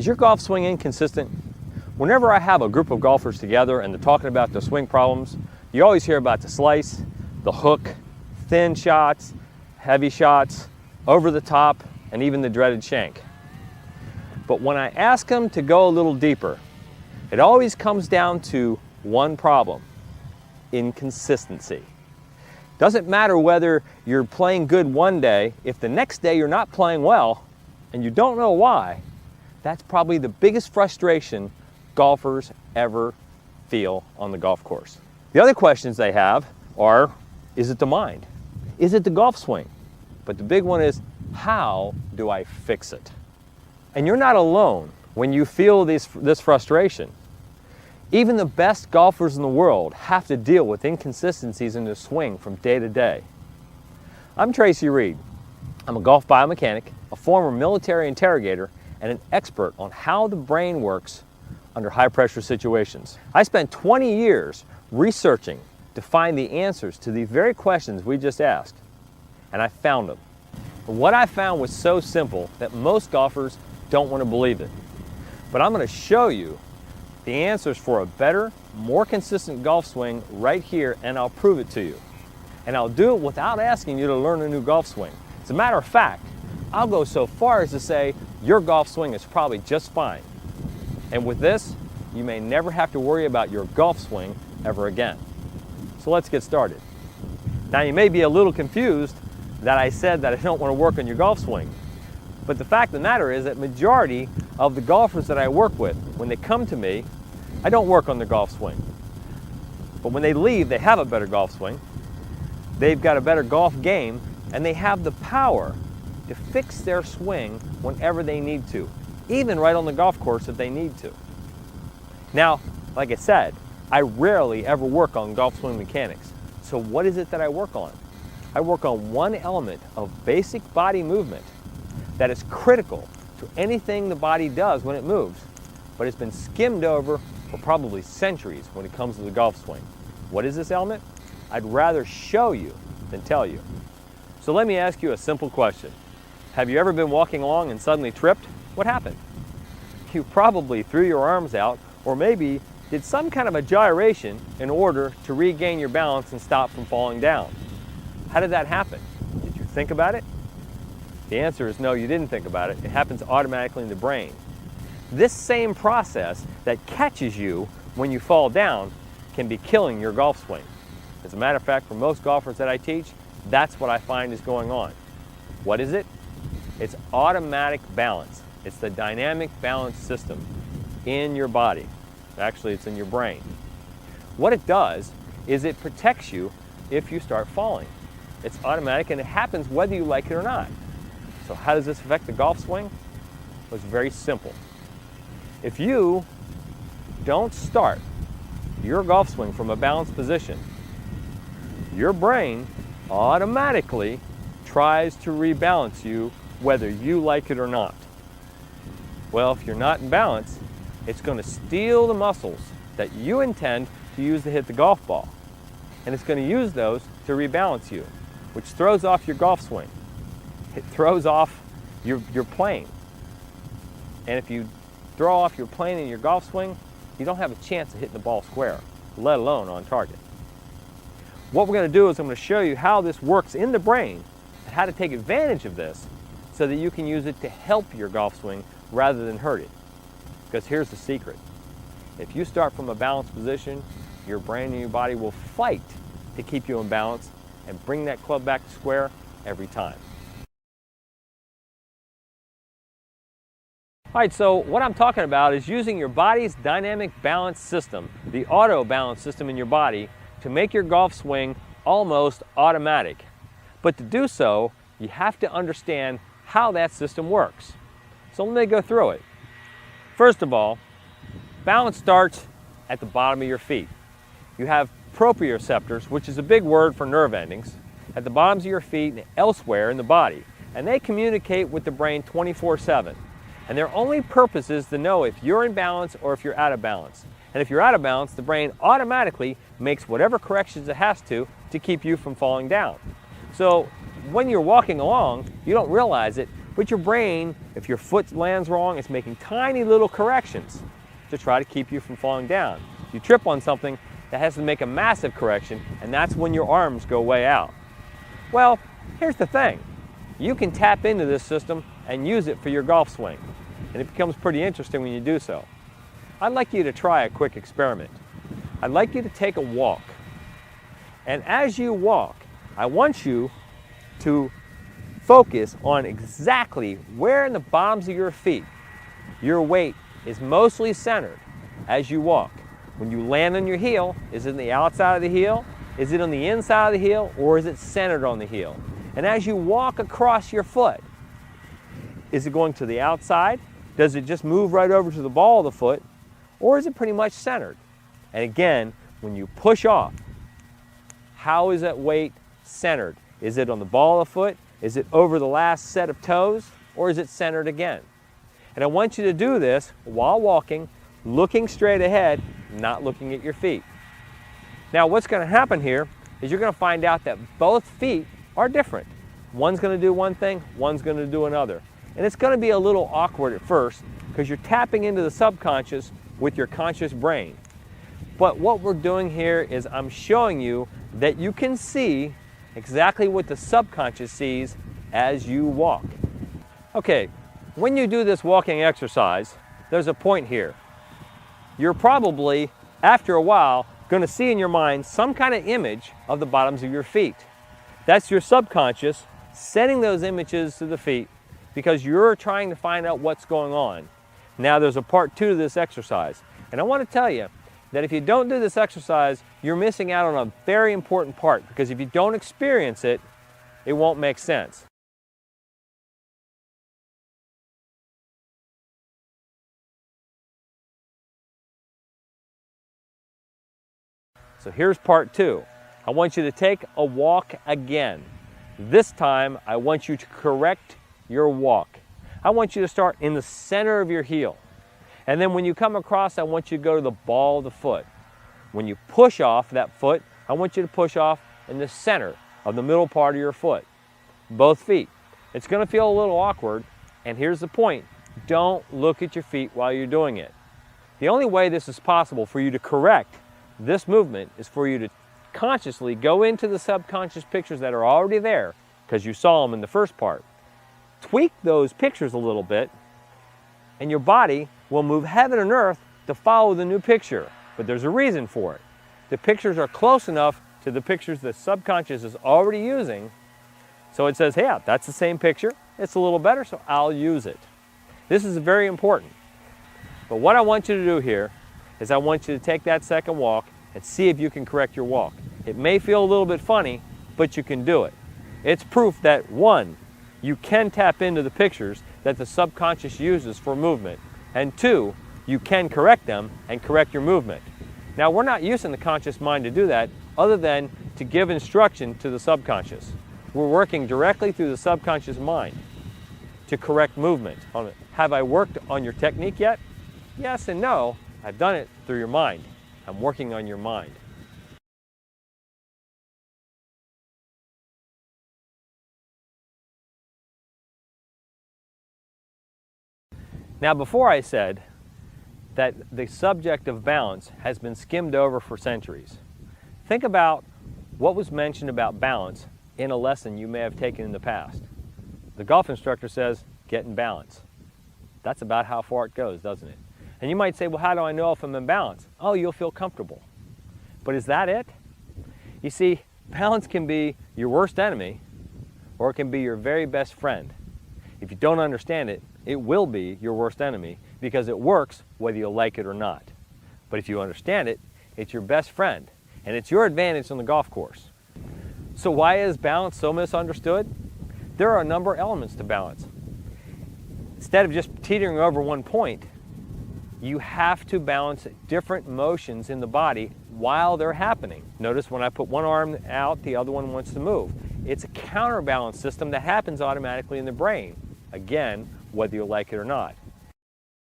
Is your golf swing inconsistent? Whenever I have a group of golfers together and they're talking about their swing problems, you always hear about the slice, the hook, thin shots, heavy shots, over the top, and even the dreaded shank. But when I ask them to go a little deeper, it always comes down to one problem: inconsistency. Doesn't matter whether you're playing good one day, if the next day you're not playing well and you don't know why, that's probably the biggest frustration golfers ever feel on the golf course. The other questions they have are, is it the mind? Is it the golf swing? But the big one is, how do I fix it? And you're not alone when you feel this frustration. Even the best golfers in the world have to deal with inconsistencies in their swing from day to day. I'm Tracy Reed. I'm a golf biomechanic, a former military interrogator, and an expert on how the brain works under high-pressure situations. I spent 20 years researching to find the answers to the very questions we just asked, and I found them. What I found was so simple that most golfers don't want to believe it. But I'm going to show you the answers for a better, more consistent golf swing right here, and I'll prove it to you. And I'll do it without asking you to learn a new golf swing. As a matter of fact, I'll go so far as to say your golf swing is probably just fine. And with this, you may never have to worry about your golf swing ever again. So let's get started. Now, you may be a little confused that I said that I don't want to work on your golf swing. But the fact of the matter is that majority of the golfers that I work with, when they come to me, I don't work on their golf swing. But when they leave, they have a better golf swing, they've got a better golf game, and they have the power to fix their swing whenever they need to, even right on the golf course if they need to. Now, like I said, I rarely ever work on golf swing mechanics. So what is it that I work on? I work on one element of basic body movement that is critical to anything the body does when it moves, but it's been skimmed over for probably centuries when it comes to the golf swing. What is this element? I'd rather show you than tell you. So let me ask you a simple question. Have you ever been walking along and suddenly tripped? What happened? You probably threw your arms out, or maybe did some kind of a gyration in order to regain your balance and stop from falling down. How did that happen? Did you think about it? The answer is no, you didn't think about it. It happens automatically in the brain. This same process that catches you when you fall down can be killing your golf swing. As a matter of fact, for most golfers that I teach, that's what I find is going on. What is it? It's automatic balance. It's the dynamic balance system in your body. Actually, it's in your brain. What it does is it protects you if you start falling. It's automatic, and it happens whether you like it or not. So how does this affect the golf swing? It's very simple. If you don't start your golf swing from a balanced position, your brain automatically tries to rebalance you whether you like it or not. Well, if you're not in balance, it's going to steal the muscles that you intend to use to hit the golf ball. And it's going to use those to rebalance you, which throws off your golf swing. It throws off your plane. And if you throw off your plane in your golf swing, you don't have a chance of hitting the ball square, let alone on target. What we're going to do is I'm going to show you how this works in the brain and how to take advantage of this so that you can use it to help your golf swing rather than hurt it. Because here's the secret. If you start from a balanced position, your brain and your body will fight to keep you in balance and bring that club back to square every time. All right, so what I'm talking about is using your body's dynamic balance system, the auto balance system in your body, to make your golf swing almost automatic. But to do so, you have to understand how that system works. So let me go through it. First of all, balance starts at the bottom of your feet. You have proprioceptors, which is a big word for nerve endings, at the bottoms of your feet and elsewhere in the body. And they communicate with the brain 24/7. And their only purpose is to know if you're in balance or if you're out of balance. And if you're out of balance, the brain automatically makes whatever corrections it has to keep you from falling down. So when you're walking along, you don't realize it, But your brain, if your foot lands wrong, is making tiny little corrections to try to keep you from falling down. You trip on something that has to make a massive correction, and that's when your arms go way out. Well, here's the thing. You can tap into this system and use it for your golf swing, and it becomes pretty interesting when you do so. I'd like you to try a quick experiment. I'd like you to take a walk, and as you walk, I want you to focus on exactly where in the bottoms of your feet your weight is mostly centered as you walk. When you land on your heel, is it on the outside of the heel? Is it on the inside of the heel? Or is it centered on the heel? And as you walk across your foot, is it going to the outside? Does it just move right over to the ball of the foot? Or is it pretty much centered? And again, when you push off, how is that weight centered? Is it on the ball of the foot? Is it over the last set of toes? Or is it centered again? And I want you to do this while walking, looking straight ahead, not looking at your feet. Now what's going to happen here is you're going to find out that both feet are different. One's going to do one thing, one's going to do another. And it's going to be a little awkward at first because you're tapping into the subconscious with your conscious brain. But what we're doing here is I'm showing you that you can see exactly what the subconscious sees as you walk. Okay, when you do this walking exercise, there's a point here. You're probably, after a while, going to see in your mind some kind of image of the bottoms of your feet. That's your subconscious setting those images to the feet because you're trying to find out what's going on. Now there's a part 2 to this exercise, and I want to tell you that if you don't do this exercise, you're missing out on a very important part, because if you don't experience it, it won't make sense. So here's part 2. I want you to take a walk again. This time, I want you to correct your walk. I want you to start in the center of your heel. And then when you come across, I want you to go to the ball of the foot. When you push off that foot, I want you to push off in the center of the middle part of your foot. Both feet. It's going to feel a little awkward, and here's the point. Don't look at your feet while you're doing it. The only way this is possible for you to correct this movement is for you to consciously go into the subconscious pictures that are already there, because you saw them in the first part. Tweak those pictures a little bit, and your body will move heaven and earth to follow the new picture. But there's a reason for it. The pictures are close enough to the pictures the subconscious is already using, so it says, hey, yeah, that's the same picture. It's a little better, so I'll use it. This is very important. But what I want you to do here is I want you to take that second walk and see if you can correct your walk. It may feel a little bit funny, but you can do it. It's proof that, 1, you can tap into the pictures that the subconscious uses for movement, and 2, you can correct them and correct your movement. Now, we're not using the conscious mind to do that other than to give instruction to the subconscious. We're working directly through the subconscious mind to correct movement. Have I worked on your technique yet? Yes and no. I've done it through your mind. I'm working on your mind. Now, before I said that the subject of balance has been skimmed over for centuries. Think about what was mentioned about balance in a lesson you may have taken in the past. The golf instructor says, get in balance. That's about how far it goes, doesn't it? And you might say, well, how do I know if I'm in balance? Oh, you'll feel comfortable. But is that it? You see, balance can be your worst enemy, or it can be your very best friend. If you don't understand it, it will be your worst enemy because it works whether you like it or not. But if you understand it, it's your best friend, and it's your advantage on the golf course. So why is balance so misunderstood? There are a number of elements to balance. Instead of just teetering over one point, you have to balance different motions in the body while they're happening. Notice when I put one arm out, the other one wants to move. It's a counterbalance system that happens automatically in the brain, again, whether you like it or not.